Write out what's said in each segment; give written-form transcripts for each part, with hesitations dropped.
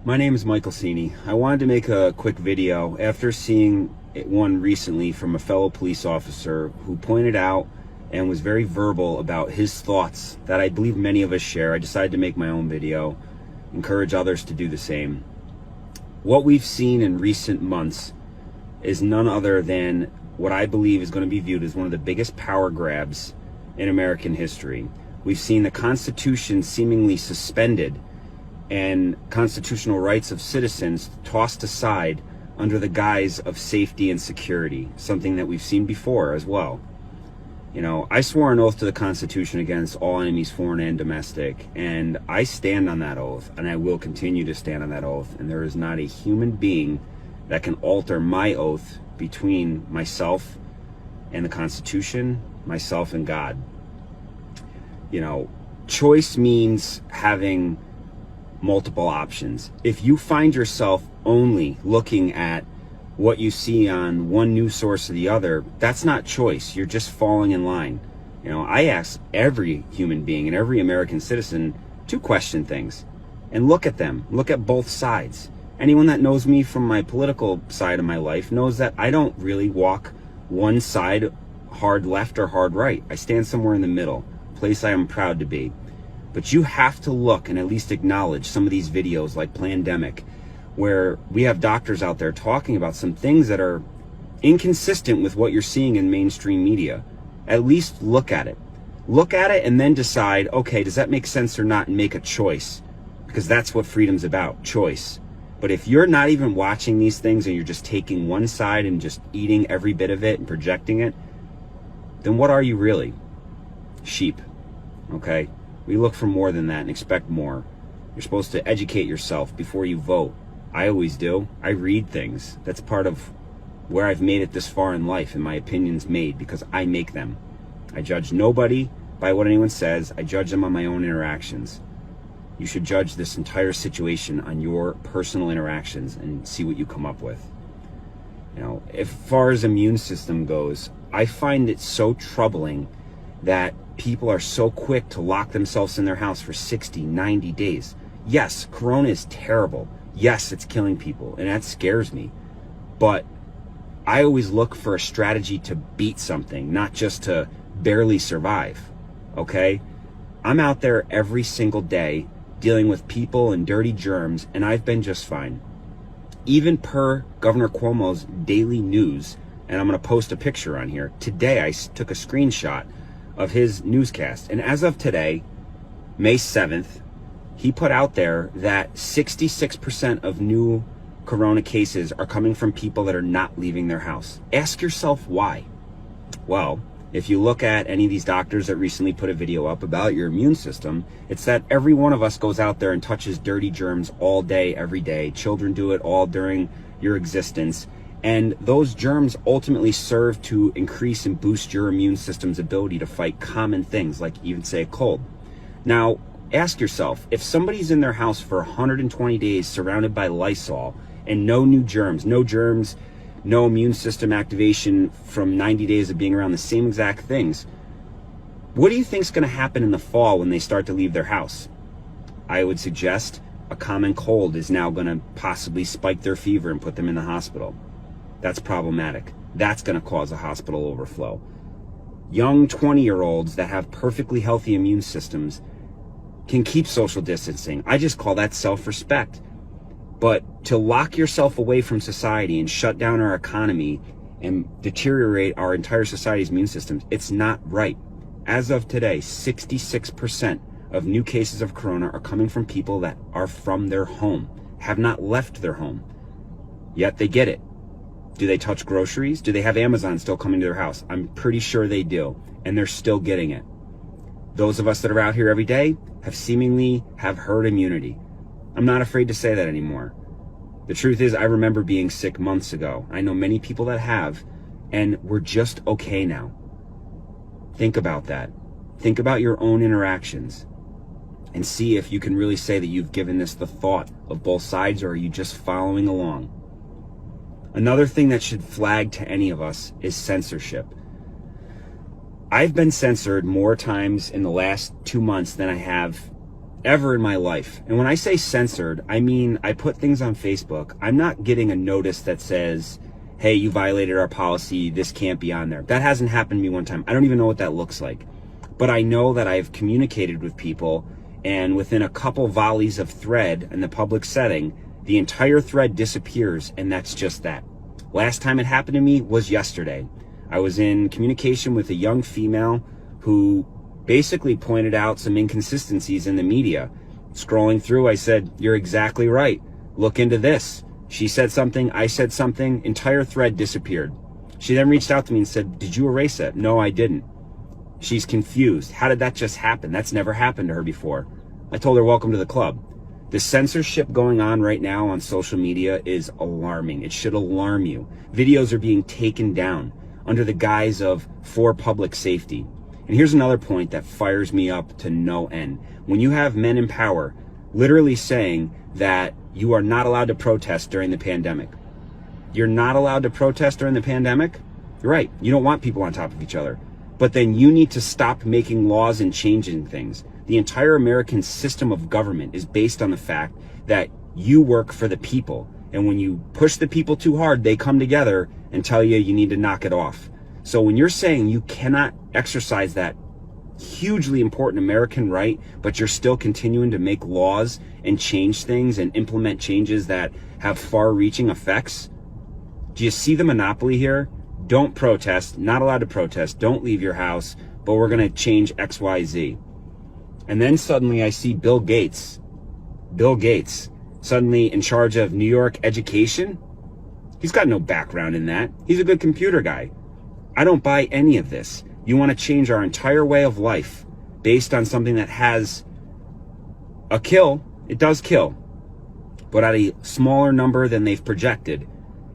My name is Michael Sini. I wanted to make a quick video after seeing one recently from a fellow police officer who pointed out and was very verbal about his thoughts that I believe many of us share. I decided to make my own video, encourage others to do the same. What we've seen in recent months is none other than what I believe is going to be viewed as one of the biggest power grabs in American history. We've seen the Constitution seemingly suspended and constitutional rights of citizens tossed aside under the guise of safety and security, something that we've seen before as well. You know, I swore an oath to the Constitution against all enemies, foreign and domestic, and I stand on that oath, and I will continue to stand on that oath, and there is not a human being that can alter my oath between myself and the Constitution, myself and God. You know, choice means having multiple options. If you find yourself only looking at what you see on one news source or the other, that's not choice. You're just falling in line. You know, I ask every human being and every American citizen to question things and look at them, look at both sides. Anyone that knows me from my political side of my life knows that I don't really walk one side hard left or hard right. I stand somewhere in the middle, a place I am proud to be. But you have to look and at least acknowledge some of these videos like Plandemic, where we have doctors out there talking about some things that are inconsistent with what you're seeing in mainstream media. At least look at it. Look at it and then decide, okay, does that make sense or not, and make a choice. Because that's what freedom's about, choice. But if you're not even watching these things and you're just taking one side and just eating every bit of it and projecting it, then what are you really? Sheep, okay? We look for more than that and expect more. You're supposed to educate yourself before you vote. I always do. I read things. That's part of where I've made it this far in life, and my opinions made because I make them. I judge nobody by what anyone says. I judge them on my own interactions. You should judge this entire situation on your personal interactions and see what you come up with. You know, as far as immune system goes, I find it so troubling that people are so quick to lock themselves in their house for 60, 90 days. Yes, Corona is terrible. Yes, it's killing people, and that scares me. But I always look for a strategy to beat something, not just to barely survive, okay? I'm out there every single day dealing with people and dirty germs, and I've been just fine. Even per Governor Cuomo's daily news, and I'm going to post a picture on here. Today, I took a screenshot of his newscast, and as of today, May 7th, he put out there that 66% of new Corona cases are coming from people that are not leaving their house. Ask yourself why. Well, if you look at any of these doctors that recently put a video up about your immune system, it's that every one of us goes out there and touches dirty germs all day, every day. Children do it all during your existence. And those germs ultimately serve to increase and boost your immune system's ability to fight common things, like even say a cold. Now, ask yourself, if somebody's in their house for 120 days surrounded by Lysol and no new germs, no immune system activation from 90 days of being around the same exact things, what do you think is going to happen in the fall when they start to leave their house? I would suggest a common cold is now going to possibly spike their fever and put them in the hospital. That's problematic. That's going to cause a hospital overflow. Young 20-year-olds that have perfectly healthy immune systems can keep social distancing. I just call that self-respect. But to lock yourself away from society and shut down our economy and deteriorate our entire society's immune systems, it's not right. As of today, 66% of new cases of corona are coming from people that are from their home, have not left their home, yet they get it. Do they touch groceries? Do they have Amazon still coming to their house? I'm pretty sure they do, and they're still getting it. Those of us that are out here every day have herd immunity. I'm not afraid to say that anymore. The truth is, I remember being sick months ago. I know many people that have, and we're just okay now. Think about that. Think about your own interactions and see if you can really say that you've given this the thought of both sides, or are you just following along? Another thing that should flag to any of us is censorship. I've been censored more times in the last 2 months than I have ever in my life. And when I say censored, I mean I put things on Facebook. I'm not getting a notice that says, hey, you violated our policy, this can't be on there. That hasn't happened to me one time. I don't even know what that looks like. But I know that I've communicated with people, and within a couple volleys of thread in the public setting, the entire thread disappears, and that's just that. Last time it happened to me was yesterday. I was in communication with a young female who basically pointed out some inconsistencies in the media. Scrolling through, I said, you're exactly right. Look into this. She said something, I said something, entire thread disappeared. She then reached out to me and said, did you erase it? No, I didn't. She's confused. How did that just happen? That's never happened to her before. I told her, welcome to the club. The censorship going on right now on social media is alarming. It should alarm you. Videos are being taken down under the guise of for public safety. And here's another point that fires me up to no end. When you have men in power literally saying that you are not allowed to protest during the pandemic. You're not allowed to protest during the pandemic? You're right. You don't want people on top of each other. But then you need to stop making laws and changing things. The entire American system of government is based on the fact that you work for the people. And when you push the people too hard, they come together and tell you you need to knock it off. So when you're saying you cannot exercise that hugely important American right, but you're still continuing to make laws and change things and implement changes that have far-reaching effects, do you see the monopoly here? Don't protest, not allowed to protest, don't leave your house, but we're going to change X, Y, Z. And then suddenly I see Bill Gates, suddenly in charge of New York education. He's got no background in that. He's a good computer guy. I don't buy any of this. You want to change our entire way of life based on something that has a kill. It does kill, but at a smaller number than they've projected.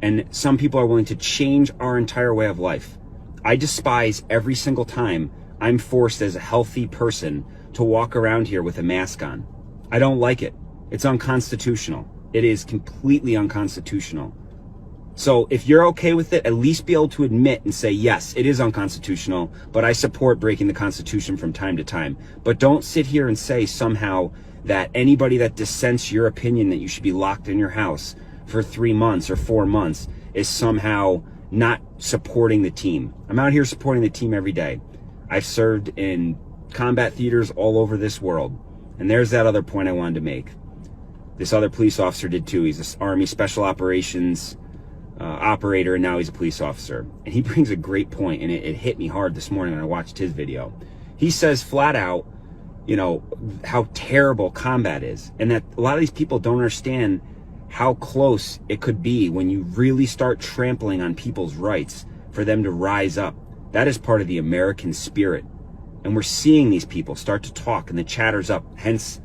And some people are willing to change our entire way of life. I despise every single time I'm forced as a healthy person to walk around here with a mask on. I don't like it. It's unconstitutional. It is completely unconstitutional. So if you're okay with it, at least be able to admit and say, yes, it is unconstitutional, but I support breaking the Constitution from time to time. But don't sit here and say somehow that anybody that dissents your opinion that you should be locked in your house for 3 months or 4 months is somehow not supporting the team. I'm out here supporting the team every day. I've served in combat theaters all over this world. And there's that other point I wanted to make. This other police officer did too. He's an Army Special Operations operator, and now he's a police officer. And he brings a great point, and it hit me hard this morning when I watched his video. He says flat out, you know, how terrible combat is, and that a lot of these people don't understand how close it could be when you really start trampling on people's rights for them to rise up. That is part of the American spirit. And we're seeing these people start to talk, and the chatter's up, hence,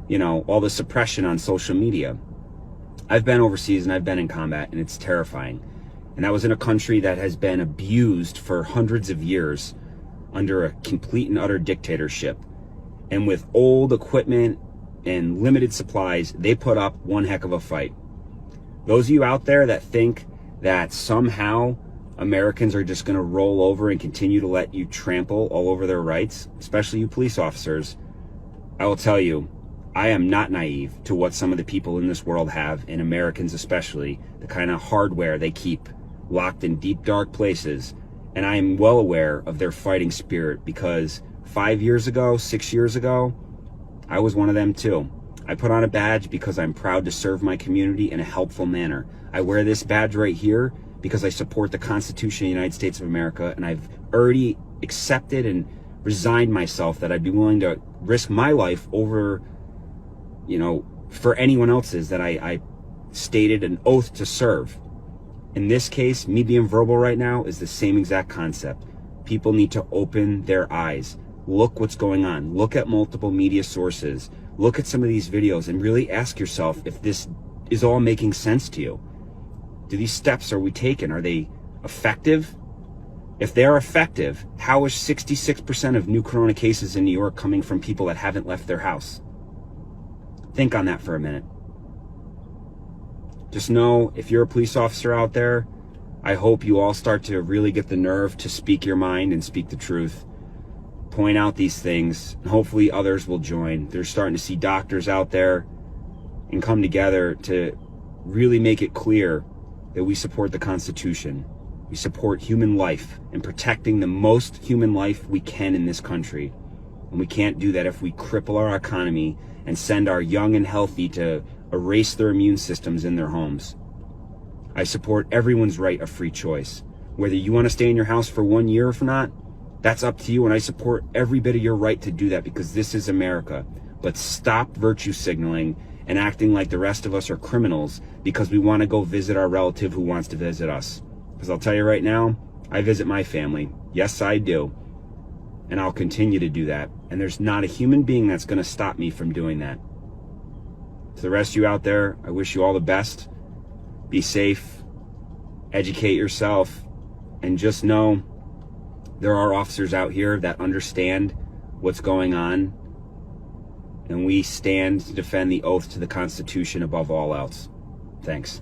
you know, all the suppression on social media. I've been overseas and I've been in combat, and it's terrifying. And I was in a country that has been abused for hundreds of years under a complete and utter dictatorship. And with old equipment and limited supplies, they put up one heck of a fight. Those of you out there that think that somehow Americans are just going to roll over and continue to let you trample all over their rights, especially you police officers, I will tell you, I am not naive to what some of the people in this world have, and Americans especially, the kind of hardware they keep locked in deep, dark places. And I am well aware of their fighting spirit, because 5 years ago, 6 years ago, I was one of them too. I put on a badge because I'm proud to serve my community in a helpful manner. I wear this badge right here because I support the Constitution of the United States of America, and I've already accepted and resigned myself that I'd be willing to risk my life over, you know, for anyone else's that I stated an oath to serve. In this case, me being verbal right now is the same exact concept. People need to open their eyes. Look what's going on. Look at multiple media sources. Look at some of these videos and really ask yourself if this is all making sense to you. Do these steps are we taking, are they effective? If they're effective, how is 66% of new corona cases in New York coming from people that haven't left their house? Think on that for a minute. Just know, if you're a police officer out there, I hope you all start to really get the nerve to speak your mind and speak the truth. point out these things, and hopefully others will join. They're starting to see doctors out there and come together to really make it clear that we support the Constitution. We support human life and protecting the most human life we can in this country. And we can't do that if we cripple our economy and send our young and healthy to erase their immune systems in their homes. I support everyone's right of free choice. Whether you want to stay in your house for 1 year or not, that's up to you, and I support every bit of your right to do that because this is America. But stop virtue signaling and acting like the rest of us are criminals because we want to go visit our relative who wants to visit us. Because I'll tell you right now, I visit my family. Yes, I do. And I'll continue to do that. And there's not a human being that's going to stop me from doing that. To the rest of you out there, I wish you all the best. Be safe. Educate yourself. And just know there are officers out here that understand what's going on. And we stand to defend the oath to the Constitution above all else. Thanks.